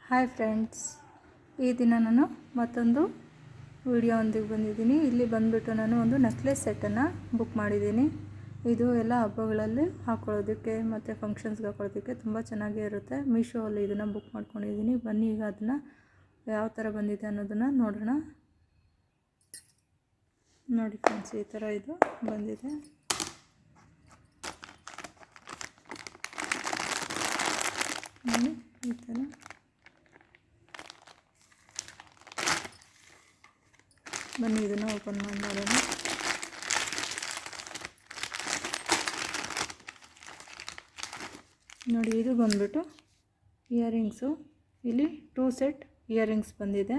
Hi friends, ಈ ದಿನ ನಾನು ಮತ್ತೊಂದು ವಿಡಿಯೋ ಒಂದಿಗೆ ಬಂದಿದ್ದೀನಿ. ಇಲ್ಲಿ ಬಂದುಬಿಟ್ಟು ನಾನು ಒಂದು ನೆಕ್ಲೆಸ್ ಸೆಟ್ಟನ್ನು ಬುಕ್ ಮಾಡಿದ್ದೀನಿ. ಇದು ಎಲ್ಲ ಹಬ್ಬಗಳಲ್ಲಿ ಹಾಕ್ಕೊಳ್ಳೋದಕ್ಕೆ ಮತ್ತು ಫಂಕ್ಷನ್ಸ್ಗೆ ಹಾಕ್ಕೊಳ್ಳೋದಕ್ಕೆ ತುಂಬ ಚೆನ್ನಾಗೇ ಇರುತ್ತೆ. ಮೀಶೋ ಅಲ್ಲಿ ಇದನ್ನು ಬುಕ್ ಮಾಡ್ಕೊಂಡಿದ್ದೀನಿ. ಬನ್ನಿ ಈಗ ಅದನ್ನು ಯಾವ ಥರ ಬಂದಿದೆ ಅನ್ನೋದನ್ನು ನೋಡೋಣ. ನೋಡಿ ಫ್ರೆಂಡ್ಸ್, ಈ ಥರ ಇದು ಬಂದಿದೆ. ನೋಡಿ ಈ ಥರ ಬನ್ನಿ ಇದನ್ನು ಓಪನ್ ಮಾಡಿ ನೋಡೋಣ. ನೋಡಿ ಇದು ಬಂದ್ಬಿಟ್ಟು ಇಯರಿಂಗ್ಸು. ಇಲ್ಲಿ 2 ಸೆಟ್ ಇಯರಿಂಗ್ಸ್ ಬಂದಿದೆ.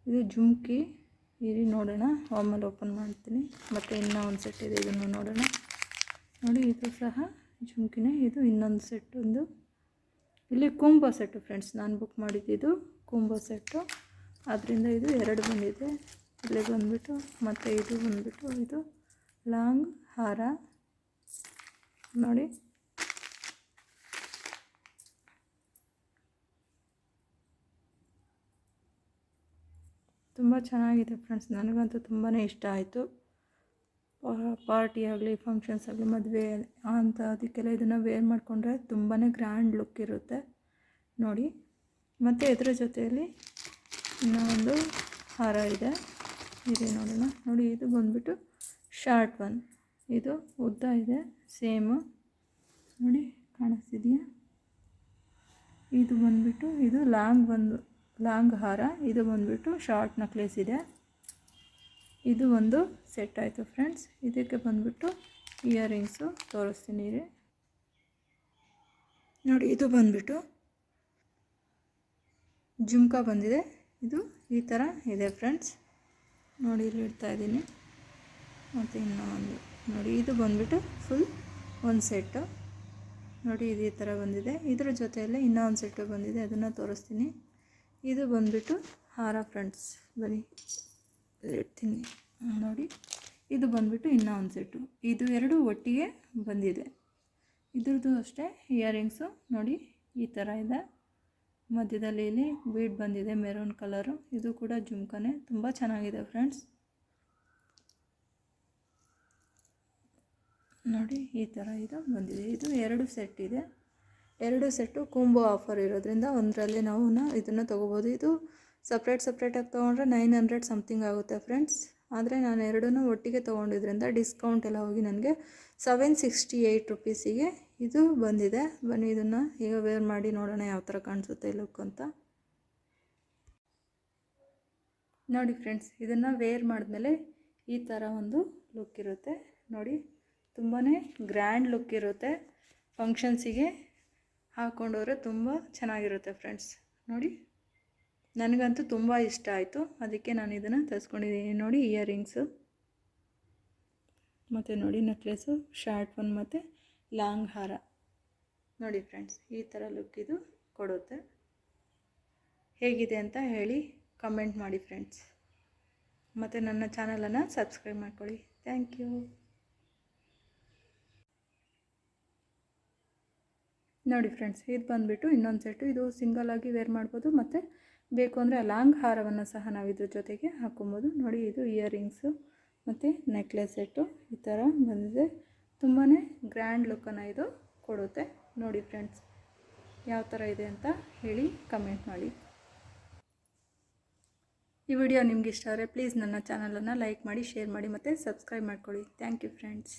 ಇದು ಜುಮ್ಕಿ. ಇಲ್ಲಿ ನೋಡೋಣ, ಆಮೇಲೆ ಓಪನ್ ಮಾಡ್ತೀನಿ. ಮತ್ತು ಇನ್ನೂ ಒಂದು ಸೆಟ್ ಇದೆ, ಇದನ್ನು ನೋಡೋಣ. ನೋಡಿ ಇದು ಸಹ ಜುಮ್ಕಿನೇ. ಇದು ಇನ್ನೊಂದು ಸೆಟ್. ಒಂದು ಇಲ್ಲಿ ಕುಂಭ ಸೆಟ್ಟು ಫ್ರೆಂಡ್ಸ್, ನಾನು ಬುಕ್ ಮಾಡಿದ್ದು ಕುಂಭ ಸೆಟ್ಟು. ಅದರಿಂದ ಇದು 2 ಬಂದಿದೆ. ಇಲ್ಲಿ ಬಂದುಬಿಟ್ಟು ಮತ್ತು ಇದು ಬಂದುಬಿಟ್ಟು ಇದು ಲಾಂಗ್ ಹಾರ. ನೋಡಿ ತುಂಬ ಚೆನ್ನಾಗಿದೆ ಫ್ರೆಂಡ್ಸ್. ನನಗಂತೂ ತುಂಬಾ ಇಷ್ಟ ಆಯಿತು. ಪಾರ್ಟಿ ಆಗಲಿ, ಫಂಕ್ಷನ್ಸ್ ಆಗಲಿ, ಮದುವೆ ಅಂತ ಅದಕ್ಕೆಲ್ಲ ಇದನ್ನು ವೇರ್ ಮಾಡಿಕೊಂಡ್ರೆ ತುಂಬಾ ಗ್ರ್ಯಾಂಡ್ ಲುಕ್ ಇರುತ್ತೆ ನೋಡಿ. ಮತ್ತು ಇದರ ಜೊತೆಯಲ್ಲಿ ಇನ್ನೂ ಒಂದು ಹಾರ ಇದೆ, ಇದೆ ನೋಡೋಣ. ನೋಡಿ ಇದು ಬಂದುಬಿಟ್ಟು ಶಾರ್ಟ್ ಒನ್. ಇದು ಉದ್ದ ಇದೆ ಸೇಮು. ನೋಡಿ ಕಾಣಿಸ್ತಿದೆಯಾ? ಇದು ಬಂದುಬಿಟ್ಟು ಇದು ಲಾಂಗ್ ಹಾರ. ಇದು ಬಂದುಬಿಟ್ಟು ಶಾರ್ಟ್ ನೆಕ್ಲೆಸ್ ಇದೆ. ಇದು ಒಂದು ಸೆಟ್ ಆಯಿತು ಫ್ರೆಂಡ್ಸ್. ಇದಕ್ಕೆ ಬಂದುಬಿಟ್ಟು ಇಯರಿಂಗ್ಸು ತೋರಿಸ್ತೀನಿ ರೀ. ನೋಡಿ ಇದು ಬಂದುಬಿಟ್ಟು ಜುಮ್ಕಾ ಬಂದಿದೆ. ಇದು ಈ ಥರ ಇದೆ ಫ್ರೆಂಡ್ಸ್. ನೋಡಿ ಇಲ್ಲಿ ಇಡ್ತಾ ಇದ್ದೀನಿ. ಮತ್ತು ಇನ್ನೂ ಒಂದು ನೋಡಿ, ಇದು ಬಂದುಬಿಟ್ಟು ಫುಲ್ ಒಂದು ಸೆಟ್ಟು. ನೋಡಿ ಇದು ಈ ಥರ ಬಂದಿದೆ. ಇದರ ಜೊತೆಯಲ್ಲೇ ಇನ್ನೂ ಒಂದು ಸೆಟ್ಟು ಬಂದಿದೆ, ಅದನ್ನು ತೋರಿಸ್ತೀನಿ. ಇದು ಬಂದುಬಿಟ್ಟು ಹಾರ ಫ್ರೆಂಡ್ಸ್. ಬನ್ನಿ ಇಡ್ತೀನಿ ನೋಡಿ. ಇದು ಬಂದುಬಿಟ್ಟು ಇನ್ನೂ ಒಂದು ಸೆಟ್ಟು. ಇದು 2 ಒಟ್ಟಿಗೆ ಬಂದಿದೆ. ಇದ್ರದ್ದು ಅಷ್ಟೇ ಇಯರಿಂಗ್ಸು. ನೋಡಿ ಈ ಥರ ಇದೆ. ಮಧ್ಯದಲ್ಲಿ ಇಲ್ಲಿ ಬೀಡ್ ಬಂದಿದೆ ಮೆರೂನ್ ಕಲರು. ಇದು ಕೂಡ ಜುಮ್ಕನೇ. ತುಂಬ ಚೆನ್ನಾಗಿದೆ ಫ್ರೆಂಡ್ಸ್. ನೋಡಿ ಈ ಥರ ಇದು ಬಂದಿದೆ. ಇದು 2 ಸೆಟ್ ಇದೆ. 2 ಸೆಟ್ಟು ಕುಂಭೋ ಆಫರ್ ಇರೋದ್ರಿಂದ ಒಂದರಲ್ಲಿ ನಾವು ಇದನ್ನು ತೊಗೋಬೋದು. ಇದು ಸಪ್ರೇಟಾಗಿ ತೊಗೊಂಡ್ರೆ 900 ಸಮಥಿಂಗ್ ಆಗುತ್ತೆ ಫ್ರೆಂಡ್ಸ್. ಆದರೆ ನಾನು 2 ಒಟ್ಟಿಗೆ ತೊಗೊಂಡಿದ್ರಿಂದ ಡಿಸ್ಕೌಂಟ್ ಎಲ್ಲ ಹೋಗಿ ನನಗೆ 768 ರುಪೀಸಿಗೆ ಇದು ಬಂದಿದೆ. ಬನ್ನಿ ಇದನ್ನು ಈಗ ವೇರ್ ಮಾಡಿ ನೋಡೋಣ ಯಾವ ಥರ ಕಾಣಿಸುತ್ತೆ ಲುಕ್ ಅಂತ. ನೋಡಿ ಫ್ರೆಂಡ್ಸ್, ಇದನ್ನು ವೇರ್ ಮಾಡಿದ್ಮೇಲೆ ಈ ಥರ ಒಂದು ಲುಕ್ ಇರುತ್ತೆ ನೋಡಿ. ತುಂಬಾ ಗ್ರ್ಯಾಂಡ್ ಲುಕ್ ಇರುತ್ತೆ. ಫಂಕ್ಷನ್ಸಿಗೆ ಹಾಕ್ಕೊಂಡವ್ರೆ ತುಂಬ ಚೆನ್ನಾಗಿರುತ್ತೆ ಫ್ರೆಂಡ್ಸ್. ನೋಡಿ ನನಗಂತೂ ತುಂಬ ಇಷ್ಟ ಆಯಿತು, ಅದಕ್ಕೆ ನಾನು ಇದನ್ನು ತರಿಸ್ಕೊಂಡಿದ್ದೀನಿ. ನೋಡಿ ಇಯರಿಂಗ್ಸು ಮತ್ತು ನೋಡಿ ನೆಕ್ಲೆಸ್ಸು, ಶಾರ್ಟ್ ಒನ್ ಮತ್ತು ಲಾಂಗ್ ಹಾರ. ನೋಡಿ ಫ್ರೆಂಡ್ಸ್, ಈ ಥರ ಲುಕ್ ಇದು ಕೊಡುತ್ತೆ. ಹೇಗಿದೆ ಅಂತ ಹೇಳಿ ಕಮೆಂಟ್ ಮಾಡಿ ಫ್ರೆಂಡ್ಸ್. ಮತ್ತು ನನ್ನ ಚಾನಲನ್ನು ಸಬ್ಸ್ಕ್ರೈಬ್ ಮಾಡ್ಕೊಳ್ಳಿ. Thank you. ನೋಡಿ ಫ್ರೆಂಡ್ಸ್, ಇದು ಬಂದುಬಿಟ್ಟು ಇನ್ನೊಂದು ಸೆಟ್ಟು. ಇದು ಸಿಂಗಲಾಗಿ ವೇರ್ ಮಾಡ್ಬೋದು, ಮತ್ತು ಬೇಕು ಅಂದರೆ ಲಾಂಗ್ ಹಾರವನ್ನು ಸಹ ನಾವು ಇದ್ರ ಜೊತೆಗೆ ಹಾಕ್ಕೊಬೋದು. ನೋಡಿ ಇದು ಇಯರಿಂಗ್ಸು ಮತ್ತು ನೆಕ್ಲೆಸ್ ಸೆಟ್ಟು ಈ ಥರ ಬಂದಿದೆ. ತುಂಬಾ ಗ್ರ್ಯಾಂಡ್ ಲುಕ್ಕನ್ನು ಇದು ಕೊಡುತ್ತೆ. ನೋಡಿ ಫ್ರೆಂಡ್ಸ್, ಯಾವ ಥರ ಇದೆ ಅಂತ ಹೇಳಿ ಕಮೆಂಟ್ ಮಾಡಿ. ಈ ವಿಡಿಯೋ ನಿಮ್ಗೆ ಇಷ್ಟ ಆದರೆ ಪ್ಲೀಸ್ ನನ್ನ ಚಾನಲನ್ನು ಲೈಕ್ ಮಾಡಿ, ಶೇರ್ ಮಾಡಿ ಮತ್ತು ಸಬ್ಸ್ಕ್ರೈಬ್ ಮಾಡ್ಕೊಳ್ಳಿ. Thank you friends.